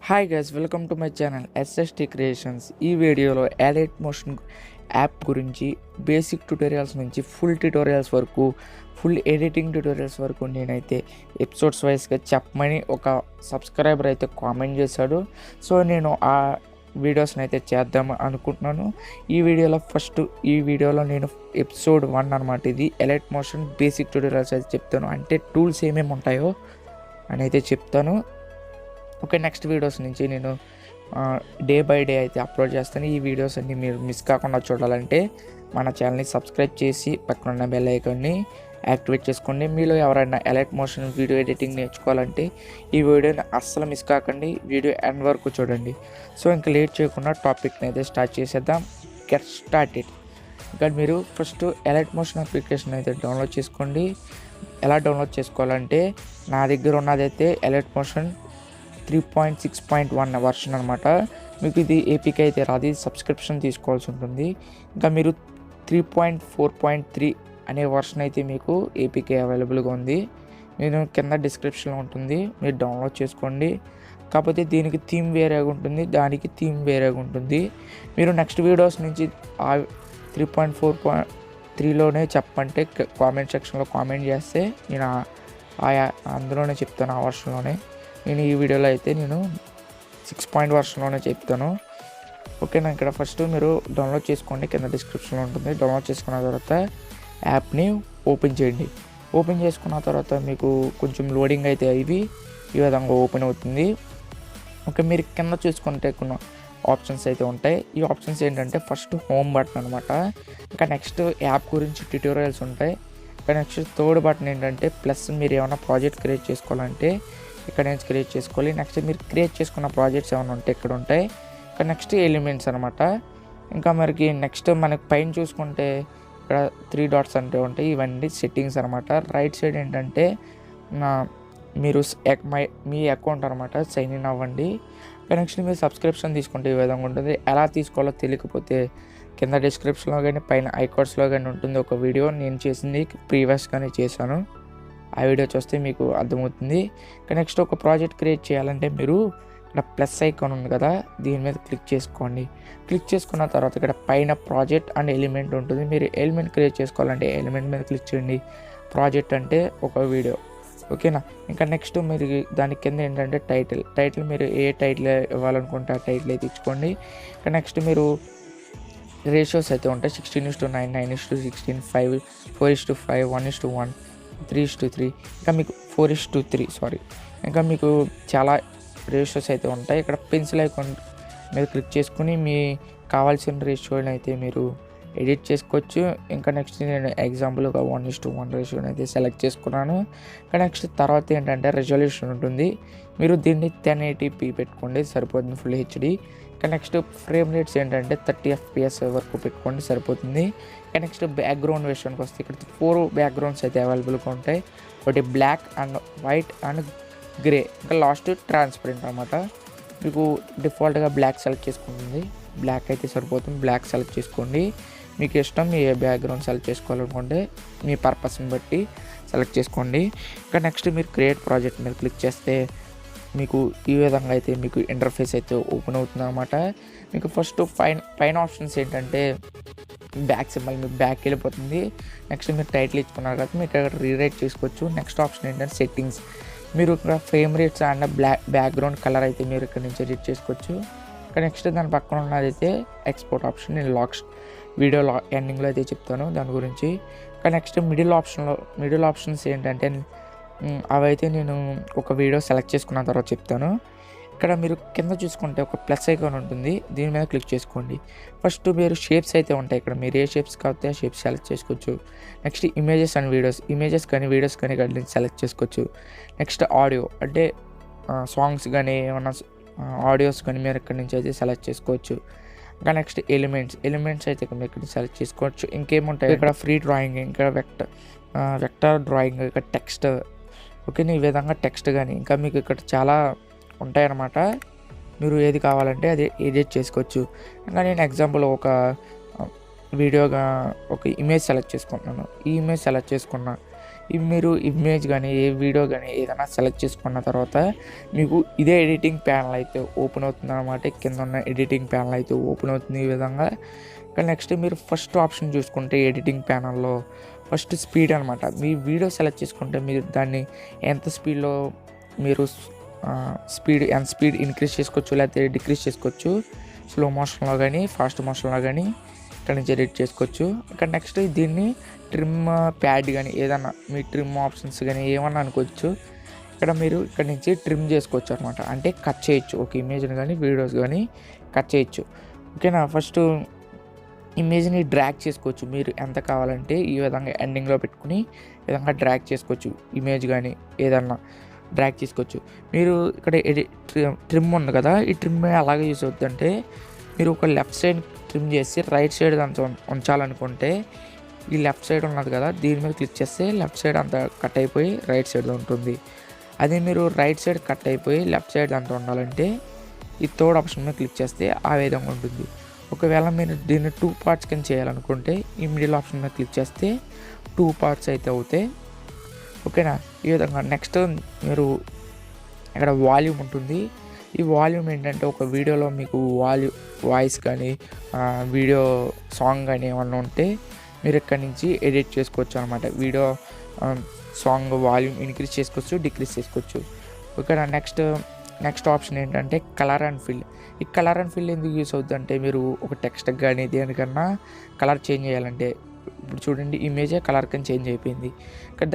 Hi guys, welcome to my channel SSTECHCREATIONS. ఈ వీడియోలో Alight motion app గురించి basic tutorials నుంచి ఫుల్ ట్యూటోరియల్స్ వరకు, ఫుల్ ఎడిటింగ్ ట్యూటోరియల్స్ వరకు నేనైతే ఎపిసోడ్స్ వైస్గా చెప్పమని ఒక సబ్స్క్రైబర్ అయితే కామెంట్ చేశాడు. సో నేను ఆ వీడియోస్ని అయితే చేద్దాం అనుకుంటున్నాను. ఈ వీడియోలో నేను ఎపిసోడ్ 1 అనమాట. ఇది Alight మోషన్ బేసిక్ ట్యూటోరియల్స్ అయితే చెప్తాను, అంటే టూల్స్ ఏమేమి ఉంటాయో అని అయితే చెప్తాను. ఓకే, నెక్స్ట్ వీడియోస్ నుంచి నేను డే బై డే అయితే అప్లోడ్ చేస్తాను. ఈ వీడియోస్ అన్ని మీరు మిస్ కాకుండా చూడాలంటే మన ఛానల్ని సబ్స్క్రైబ్ చేసి పక్కన ఉన్న బెల్ ఐకాన్ని యాక్టివేట్ చేసుకోండి. మీలో ఎవరైనా Alight మోషన్ వీడియో ఎడిటింగ్ నేర్చుకోవాలంటే ఈ వీడియోని అస్సలు మిస్ కాకండి, వీడియో ఎండ్ వరకు చూడండి. సో ఇంకా లేట్ చేయకుండా టాపిక్ని అయితే స్టార్ట్ చేసేద్దాం. Get started. ఇంకా మీరు ఫస్ట్ Alight మోషన్ అప్లికేషన్ అయితే డౌన్లోడ్ చేసుకోండి. ఎలా డౌన్లోడ్ చేసుకోవాలంటే నా దగ్గర ఉన్నదైతే Alight మోషన్ 3.6.1 వర్షన్ అనమాట. మీకు ఇది ఏపీకే అయితే రాదు, సబ్స్క్రిప్షన్ తీసుకోవాల్సి ఉంటుంది. ఇంకా మీరు 3.4.3 అనే వర్షన్ అయితే మీకు ఏపీకే అవైలబుల్గా ఉంది. నేను కింద డిస్క్రిప్షన్లో ఉంటుంది, మీరు డౌన్లోడ్ చేసుకోండి. కాకపోతే దీనికి థీమ్ వేరేగా ఉంటుంది, దానికి థీమ్ వేరేగా ఉంటుంది. మీరు నెక్స్ట్ వీడియోస్ నుంచి ఆ 3.4.3లోనే చెప్పంటే కామెంట్ సెక్షన్లో కామెంట్ చేస్తే నేను అందులోనే చెప్తాను, ఆ వర్షన్లోనే. నేను ఈ వీడియోలో అయితే నేను 6 వర్షన్లోనే చెప్తాను. ఓకేనా. ఇక్కడ ఫస్ట్ మీరు డౌన్లోడ్ చేసుకోండి, కింద డిస్క్రిప్షన్లో ఉంటుంది. డౌన్లోడ్ చేసుకున్న తర్వాత యాప్ని ఓపెన్ చేయండి. ఓపెన్ చేసుకున్న తర్వాత మీకు కొంచెం లోడింగ్ అయితే ఈ విధంగా ఓపెన్ అవుతుంది. ఓకే, మీరు కింద చూసుకుంటే కొన్ని ఆప్షన్స్ అయితే ఉంటాయి. ఈ ఆప్షన్స్ ఏంటంటే ఫస్ట్ హోమ్ బటన్ అనమాట. ఇంకా నెక్స్ట్ యాప్ గురించి ట్యూటోరియల్స్ ఉంటాయి. ఇంకా నెక్స్ట్ థర్డ్ బటన్ ఏంటంటే ప్లస్. మీరు ఏమైనా ప్రాజెక్ట్ క్రియేట్ చేసుకోవాలంటే ఇక్కడ నుంచి క్రియేట్ చేసుకోవాలి. నెక్స్ట్ మీరు క్రియేట్ చేసుకున్న ప్రాజెక్ట్స్ ఏమైనా ఉంటే ఇక్కడ ఉంటాయి. ఇంకా నెక్స్ట్ ఎలిమెంట్స్ అనమాట. ఇంకా మనకి నెక్స్ట్ మనకి పైన చూసుకుంటే ఇక్కడ 3 డాట్స్ అంటే ఉంటాయి, ఇవన్నీ సెట్టింగ్స్ అనమాట. రైట్ సైడ్ ఏంటంటే మీరు మీ అకౌంట్ అనమాట, సైన్ ఇన్ అవ్వండి. ఇంకా నెక్స్ట్ మీరు సబ్స్క్రిప్షన్ తీసుకుంటే ఈ విధంగా ఉంటుంది. ఎలా తీసుకోవాలో తెలియకపోతే కింద డిస్క్రిప్షన్లో కానీ పైన ఐకార్డ్స్లో కానీ ఉంటుంది ఒక వీడియో, నేను చేసింది ప్రీవియస్గానే చేశాను. ఆ వీడియో చూస్తే మీకు అర్థమవుతుంది. ఇంకా నెక్స్ట్ ఒక ప్రాజెక్ట్ క్రియేట్ చేయాలంటే మీరు ఇక్కడ ప్లస్ ఐకాన్ ఉంది కదా, దీని మీద క్లిక్ చేసుకోండి. క్లిక్ చేసుకున్న తర్వాత ఇక్కడ పైన ప్రాజెక్ట్ అండ్ ఎలిమెంట్ ఉంటుంది. మీరు ఎలిమెంట్ క్రియేట్ చేసుకోవాలంటే ఎలిమెంట్ మీద క్లిక్ చేయండి. ప్రాజెక్ట్ అంటే ఒక వీడియో. ఓకేనా. ఇంకా నెక్స్ట్ మీరు దాని కింద ఏంటంటే టైటిల్ మీరు ఏ టైటిల్ ఇవ్వాలనుకుంటే ఆ టైటిల్ అయితే ఇచ్చుకోండి. ఇంకా నెక్స్ట్ మీరు రేషియోస్ అయితే ఉంటాయి, 16:9, 9:16, 5, 4:5, 1:1, 3:3, ఇంకా మీకు 4:3. ఇంకా మీకు చాలా రేషియోస్ అయితే ఉంటాయి. ఇక్కడ పెన్సిల్ ఐకాన్ మీద క్లిక్ చేసుకుని మీ కావాల్సిన రేషియోని అయితే మీరు ఎడిట్ చేసుకోవచ్చు. ఇంకా నెక్స్ట్ నేను ఎగ్జాంపుల్గా 1:1 రేషియోని అయితే సెలెక్ట్ చేసుకున్నాను. ఇంకా నెక్స్ట్ తర్వాత ఏంటంటే రెజల్యూషన్ ఉంటుంది. మీరు దీన్ని 1080p పెట్టుకోండి, సరిపోతుంది, ఫుల్ హెచ్డి. ఇంకా నెక్స్ట్ ఫ్రేమ్ రేట్స్ ఏంటంటే 30 FPS వరకు పెట్టుకోండి, సరిపోతుంది. ఇంకా నెక్స్ట్ బ్యాక్గ్రౌండ్ విషయానికి వస్తే ఇక్కడ 4 బ్యాక్గ్రౌండ్స్ అయితే అవైలబుల్గా ఉంటాయి. ఒకటి black and white and grey, ఇంకా లాస్ట్ ట్రాన్స్పరెంట్ అనమాట. మీకు డిఫాల్ట్గా బ్లాక్ సెలెక్ట్ చేసుకుంటుంది, బ్లాక్ అయితే సరిపోతుంది, బ్లాక్ సెలెక్ట్ చేసుకోండి. మీకు ఇష్టం మీ ఏ బ్యాక్గ్రౌండ్ సెలెక్ట్ చేసుకోవాలనుకుంటే మీ పర్పస్ని బట్టి సెలెక్ట్ చేసుకోండి. ఇంకా నెక్స్ట్ మీరు క్రియేట్ ప్రాజెక్ట్ మీద క్లిక్ చేస్తే మీకు ఈ విధంగా అయితే మీకు ఇంటర్ఫేస్ అయితే ఓపెన్ అవుతుంది అనమాట. మీకు ఫస్ట్ పైన ఆప్షన్స్ ఏంటంటే బ్యాక్ సింబల్, మీకు బ్యాక్ వెళ్ళిపోతుంది. నెక్స్ట్ మీరు టైటిల్ ఇచ్చుకున్నారు కదా, మీరు ఇక్కడ రీరైట్ చేసుకోవచ్చు. నెక్స్ట్ ఆప్షన్ ఏంటంటే సెట్టింగ్స్. మీరు ఇక్కడ frame rates and background colour అయితే మీరు ఇక్కడ నుంచి ఎడిట్ చేసుకోవచ్చు. ఇంకా నెక్స్ట్ దాని పక్కన ఉన్నదైతే ఎక్స్పోర్ట్ ఆప్షన్. నేను వీడియో ఎండింగ్లో అయితే చెప్తాను దాని గురించి. ఇంకా నెక్స్ట్ మిడిల్ ఆప్షన్స్ ఏంటంటే అవైతే నేను ఒక వీడియో సెలెక్ట్ చేసుకున్న తర్వాత చెప్తాను. ఇక్కడ మీరు కింద చూసుకుంటే ఒక ప్లస్ ఐకాన్ ఉంటుంది, దీని మీద క్లిక్ చేసుకోండి. ఫస్ట్ మీరు షేప్స్ అయితే ఉంటాయి, ఇక్కడ మీరు ఏ షేప్స్ కాకపోతే ఆ షేప్స్ సెలెక్ట్ చేసుకోవచ్చు. నెక్స్ట్ ఇమేజెస్ అండ్ వీడియోస్ కానీ వీడియోస్ కానీ ఇక్కడ నుంచి సెలెక్ట్ చేసుకోవచ్చు. నెక్స్ట్ ఆడియో అంటే సాంగ్స్ కానీ ఏమన్నా ఆడియోస్ కానీ మీరు ఇక్కడ నుంచి అయితే సెలెక్ట్ చేసుకోవచ్చు. ఇంకా నెక్స్ట్ ఎలిమెంట్స్ అయితే మీరు ఇక్కడ సెలెక్ట్ చేసుకోవచ్చు. ఇంకేముంటాయి ఇక్కడ ఫ్రీ డ్రాయింగ్, ఇంకా వెక్టర్ డ్రాయింగ్, ఇక్కడ టెక్స్ట్. ఓకే, ఈ విధంగా టెక్స్ట్ కానీ ఇంకా మీకు ఇక్కడ చాలా ఉంటాయన్నమాట. మీరు ఏది కావాలంటే అది ఎడిట్ చేసుకోవచ్చు. ఇంకా నేను ఎగ్జాంపుల్ ఒక వీడియోగా ఒక ఇమేజ్ సెలెక్ట్ చేసుకుంటున్నాను. ఈ ఇమేజ్ సెలెక్ట్ చేసుకున్న మీరు ఇమేజ్ కానీ ఏ వీడియో కానీ ఏదైనా సెలెక్ట్ చేసుకున్న తర్వాత మీకు ఇదే ఎడిటింగ్ ప్యానల్ అయితే ఓపెన్ అవుతుంది అనమాట. కింద ఉన్న ఎడిటింగ్ ప్యానల్ అయితే ఓపెన్ అవుతుంది ఈ విధంగా. ఇంకా నెక్స్ట్ మీరు ఫస్ట్ ఆప్షన్ చూసుకుంటే ఎడిటింగ్ ప్యానల్లో ఫస్ట్ స్పీడ్ అనమాట. మీ వీడియో సెలెక్ట్ చేసుకుంటే మీరు దాన్ని ఎంత స్పీడ్లో మీరు ఎంత స్పీడ్ ఇంక్రీజ్ చేసుకోవచ్చు లేకపోతే డిక్రీజ్ చేసుకోవచ్చు. స్లో మోషన్లో కానీ ఫాస్ట్ మోషన్లో కానీ ఇక్కడ నుంచి ఎడిట్ చేసుకోవచ్చు. ఇక్కడ నెక్స్ట్ దీన్ని ట్రిమ్ ప్యాడ్ కానీ ఏదన్నా మీ ట్రిమ్ ఆప్షన్స్ కానీ ఏమన్నా అనుకోవచ్చు. ఇక్కడ మీరు ఇక్కడ నుంచి ట్రిమ్ చేసుకోవచ్చు అనమాట. అంటే కట్ చేయొచ్చు ఒక ఇమేజ్ని కానీ వీడియోస్ కానీ కట్ చేయొచ్చు. ఓకేనా. ఫస్ట్ ఇమేజ్ని డ్రాగ్ చేసుకోవచ్చు. మీరు ఎంత కావాలంటే ఈ విధంగా ఎండింగ్లో పెట్టుకుని ఈ విధంగా డ్రాగ్ చేసుకోవచ్చు. ఇమేజ్ కానీ ఏదన్నా డ్రాగ్ చేసుకోవచ్చు. మీరు ఇక్కడ ట్రిమ్ ఉంది కదా, ఈ ట్రిమ్ అలాగే యూస్ అవుతుందంటే మీరు ఒక లెఫ్ట్ సైడ్ ట్రిమ్ చేసి రైట్ సైడ్ అంతా ఉంచాలనుకుంటే ఈ లెఫ్ట్ సైడ్ ఉన్నది కదా, దీని మీద క్లిక్ చేస్తే లెఫ్ట్ సైడ్ అంతా కట్ అయిపోయి రైట్ సైడ్లో ఉంటుంది. అదే మీరు రైట్ సైడ్ కట్ అయిపోయి లెఫ్ట్ సైడ్ అంతా ఉండాలంటే ఈ థర్డ్ ఆప్షన్ మీద క్లిక్ చేస్తే ఆ విధంగా ఉంటుంది. ఒకవేళ మీరు దీన్ని 2 పార్ట్స్ కింద చేయాలనుకుంటే ఈ మిడిల్ ఆప్షన్ మీద క్లిక్ చేస్తే 2 పార్ట్స్ అయితే అవుతాయి. ఓకేనా. ఈ విధంగా నెక్స్ట్ మీరు ఇక్కడ వాల్యూమ్ ఉంటుంది. ఈ వాల్యూమ్ ఏంటంటే ఒక వీడియోలో మీకు వాయిస్ కానీ వీడియో సాంగ్ కానీ ఏమన్నా ఉంటే మీరు ఇక్కడ నుంచి ఎడిట్ చేసుకోవచ్చు అనమాట. వీడియో సాంగ్ వాల్యూమ్ ఇంక్రీజ్ చేసుకోవచ్చు, డిక్రీజ్ చేసుకోవచ్చు. ఓకేనా. నెక్స్ట్ ఆప్షన్ ఏంటంటే కలర్ అండ్ ఫిల్. ఈ కలర్ అండ్ ఫిల్ ఎందుకు యూస్ అవుతుంది అంటే మీరు ఒక టెక్స్ట్కి కానీ దేనికన్నా కలర్ చేంజ్ చేయాలంటే ఇప్పుడు చూడండి ఇమేజే కలర్ కింద చేంజ్ అయిపోయింది. ఇక్కడ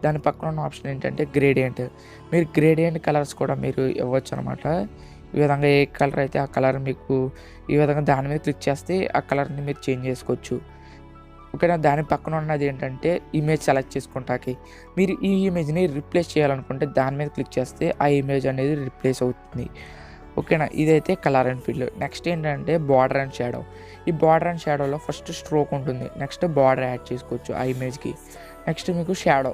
దాని పక్కన ఉన్న ఆప్షన్ ఏంటంటే గ్రేడియంట్. మీరు గ్రేడియంట్ కలర్స్ కూడా మీరు ఇవ్వచ్చు అనమాట. ఈ విధంగా ఏ కలర్ అయితే ఆ కలర్ మీకు ఈ విధంగా దాని మీద క్లిక్ చేస్తే ఆ కలర్ని మీరు చేంజ్ చేసుకోవచ్చు. ఓకేనా. దాని పక్కన ఉన్నది ఏంటంటే ఇమేజ్ సెలెక్ట్ చేసుకుంటాకి మీరు ఈ ఇమేజ్ని రిప్లేస్ చేయాలనుకుంటే దాని మీద క్లిక్ చేస్తే ఆ ఇమేజ్ అనేది రిప్లేస్ అవుతుంది. ఓకేనా. ఇదైతే కలర్ అండ్ ఫిల్. నెక్స్ట్ ఏంటంటే బార్డర్ అండ్ షాడో. ఈ బార్డర్ అండ్ షాడోలో ఫస్ట్ స్ట్రోక్ ఉంటుంది. నెక్స్ట్ బార్డర్ యాడ్ చేసుకోవచ్చు ఆ ఇమేజ్కి. నెక్స్ట్ మీకు షాడో.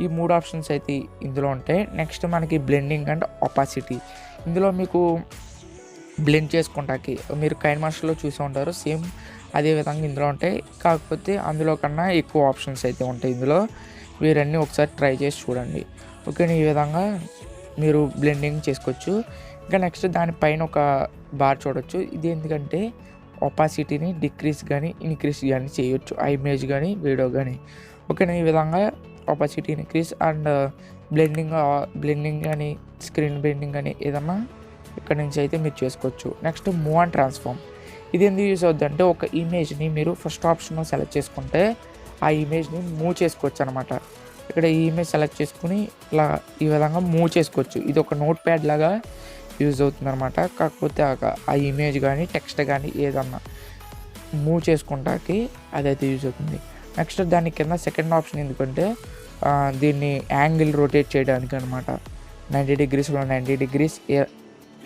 ఈ 3 ఆప్షన్స్ అయితే ఇందులో ఉంటాయి. నెక్స్ట్ మనకి బ్లెండింగ్ అండ్ ఒపాసిటీ. ఇందులో మీకు బ్లెండ్ చేసుకుంటాకి మీరు కైన్ మాస్టర్లో చూసి ఉంటారు, సేమ్ అదే విధంగా ఇందులో ఉంటాయి. కాకపోతే అందులో కన్నా ఎక్కువ ఆప్షన్స్ అయితే ఉంటాయి ఇందులో. వీరన్నీ ఒకసారి ట్రై చేసి చూడండి. ఓకేనా. ఈ విధంగా మీరు బ్లెండింగ్ చేసుకోవచ్చు. ఇంకా నెక్స్ట్ దానిపైన ఒక బార్ చూడొచ్చు. ఇది ఎందుకంటే ఒపాసిటీని డిక్రీజ్ కానీ ఇంక్రీజ్ కానీ చేయొచ్చు ఆ ఇమేజ్ కానీ వీడియో కానీ. ఓకేనా. ఈ విధంగా ఒపాసిటీ ఇంక్రీజ్ అండ్ బ్లెండింగ్ కానీ స్క్రీన్ బ్లెండింగ్ కానీ ఏదన్నా ఇక్కడ నుంచి అయితే మీరు చేసుకోవచ్చు. Next move and transform. ఇది ఎందుకు యూస్ అవుద్ది అంటే ఒక ఇమేజ్ని మీరు ఫస్ట్ ఆప్షన్లో సెలెక్ట్ చేసుకుంటే ఆ ఇమేజ్ని మూవ్ చేసుకోవచ్చు అనమాట. ఇక్కడ ఈ ఇమేజ్ సెలెక్ట్ చేసుకుని ఇలా ఈ విధంగా మూవ్ చేసుకోవచ్చు. ఇది ఒక నోట్ ప్యాడ్ లాగా యూజ్ అవుతుంది అనమాట. కాకపోతే ఆ ఇమేజ్ కానీ టెక్స్ట్ కానీ ఏదన్నా మూవ్ చేసుకుంటాకి అదైతే యూజ్ అవుతుంది. నెక్స్ట్ దాని కింద సెకండ్ ఆప్షన్ ఎందుకంటే దీన్ని యాంగిల్ రొటేట్ చేయడానికి అనమాట. 90 డిగ్రీస్లో 90 డిగ్రీస్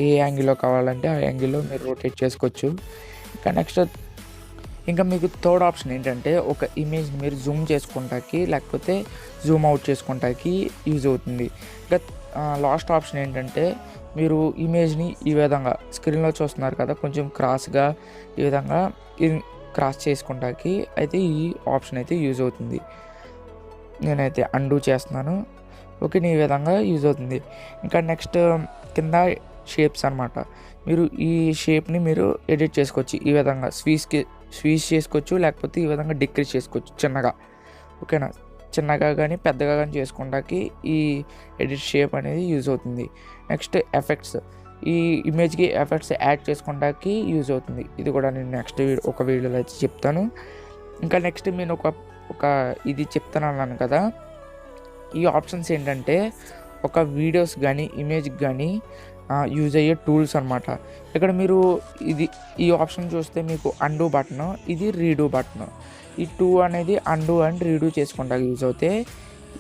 ఏ యాంగిల్లో కావాలంటే ఆ యాంగిల్లో మీరు రొటేట్ చేసుకోవచ్చు. ఇంకా మీకు థర్డ్ ఆప్షన్ ఏంటంటే ఒక ఇమేజ్ని మీరు జూమ్ చేసుకుంటాకి లేకపోతే జూమ్ అవుట్ చేసుకుంటాకి యూజ్ అవుతుంది. ఇంకా లాస్ట్ ఆప్షన్ ఏంటంటే మీరు ఇమేజ్ని ఈ విధంగా స్క్రీన్లో చూస్తున్నారు కదా, కొంచెం క్రాస్గా ఈ విధంగా క్రాస్ చేసుకుంటాకి అయితే ఈ ఆప్షన్ అయితే యూజ్ అవుతుంది. నేనైతే అండూ చేస్తున్నాను. ఓకే. ఈ విధంగా యూజ్ అవుతుంది. ఇంకా నెక్స్ట్ కింద షేప్స్ అనమాట. మీరు ఈ షేప్ని మీరు ఎడిట్ చేసుకోవచ్చు. ఈ విధంగా స్వీజ్ చేసుకోవచ్చు లేకపోతే ఈ విధంగా డిక్రీజ్ చేసుకోవచ్చు చిన్నగా. ఓకేనా. చిన్నగా కానీ పెద్దగా కానీ చేసుకుంటాకి ఈ ఎడిట్ షేప్ అనేది యూజ్ అవుతుంది. Next effects. ఈ ఇమేజ్కి ఎఫెక్ట్స్ యాడ్ చేసుకుంటాకి యూజ్ అవుతుంది. ఇది కూడా నేను నెక్స్ట్ ఒక వీడియోలో అయితే చెప్తాను. ఇంకా నెక్స్ట్ నేను ఒక ఇది చెప్తాను అన్నాను కదా, ఈ ఆప్షన్స్ ఏంటంటే ఒక వీడియోస్ కానీ ఇమేజ్కి కానీ యూజ్ అయ్యే టూల్స్ అనమాట. ఇక్కడ మీరు ఈ ఆప్షన్ చూస్తే మీకు అండూ బటన్, ఇది రీడూ బటన్. ఈ 2 అనేది అండూ అండ్ రీడూ చేసుకుంటా యూజ్ అవుతాయి.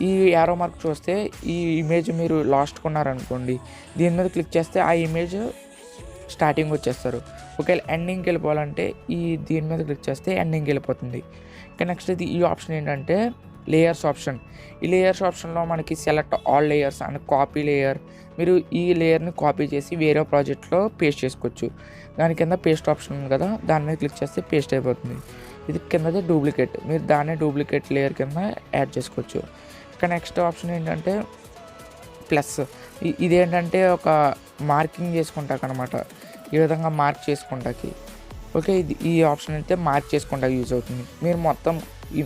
ఈ యారో మార్క్ చూస్తే ఈ ఇమేజ్ మీరు లాస్ట్ కొన్నారనుకోండి, దీని మీద క్లిక్ చేస్తే ఆ ఇమేజ్ స్టార్టింగ్ వచ్చేస్తారు. ఒకవేళ ఎండింగ్కి వెళ్ళిపోవాలంటే దీని మీద క్లిక్ చేస్తే ఎండింగ్కి వెళ్ళిపోతుంది. ఇంకా నెక్స్ట్ ఈ ఆప్షన్ ఏంటంటే లేయర్స్ ఆప్షన్. ఈ లేయర్స్ ఆప్షన్లో మనకి select all layers and copy layer. మీరు ఈ లేయర్ని కాపీ చేసి వేరే ప్రాజెక్ట్లో పేస్ట్ చేసుకోవచ్చు. దాని కింద పేస్ట్ ఆప్షన్ ఉంది కదా, దాని మీద క్లిక్ చేస్తే పేస్ట్ అయిపోతుంది. ఇది కిందదే డూప్లికేట్. మీరు దాన్నే డూప్లికేట్ లేయర్ కింద యాడ్ చేసుకోవచ్చు. ఇక నెక్స్ట్ ఆప్షన్ ఏంటంటే ప్లస్. ఇదేంటంటే ఒక మార్కింగ్ చేసుకుంటాక అనమాట, ఈ విధంగా మార్క్ చేసుకుంటాకి. ఓకే, ఈ ఆప్షన్ అయితే మార్క్ చేసుకుంటాకి యూజ్ అవుతుంది. మీరు మొత్తం ఈ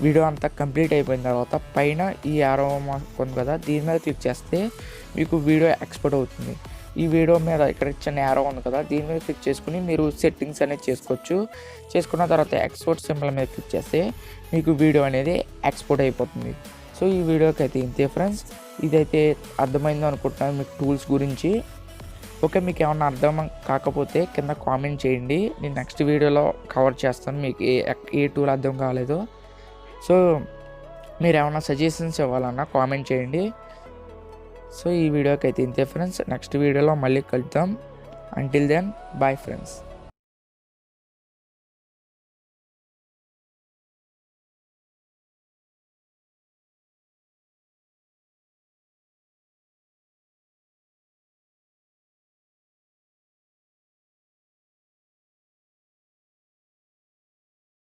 వీడియో అంతా కంప్లీట్ అయిపోయిన తర్వాత పైన ఈ యారో మార్క్ ఉంది కదా, దీని మీద క్లిక్ చేస్తే మీకు వీడియో ఎక్స్పోర్ట్ అవుతుంది. ఈ వీడియో మీద ఇక్కడ చిన్న యారో ఉంది కదా, దీని మీద క్లిక్ చేసుకుని మీరు సెట్టింగ్స్ అనేది చేసుకోవచ్చు. చేసుకున్న తర్వాత ఎక్స్పోర్ట్ సింబల్ మీద క్లిక్ చేస్తే మీకు వీడియో అనేది ఎక్స్పోర్ట్ అయిపోతుంది. సో ఈ వీడియోకి అయితే ఇంతే ఫ్రెండ్స్. ఇదైతే అర్థమైంది అనుకుంటున్నాను మీకు టూల్స్ గురించి. ఓకే, మీకు ఏమన్నా అర్థం కాకపోతే కింద కామెంట్ చేయండి, నేను నెక్స్ట్ వీడియోలో కవర్ చేస్తాను మీకు ఏ టూల్ అర్థం కాలేదో. సో మీరు ఏమైనా సజెషన్స్ ఇవ్వాలన్నా కామెంట్ చేయండి. సో ఈ వీడియోకి అయితే ఇంతే ఫ్రెండ్స్, నెక్స్ట్ వీడియోలో మళ్ళీ కలుద్దాం. Until then bye friends.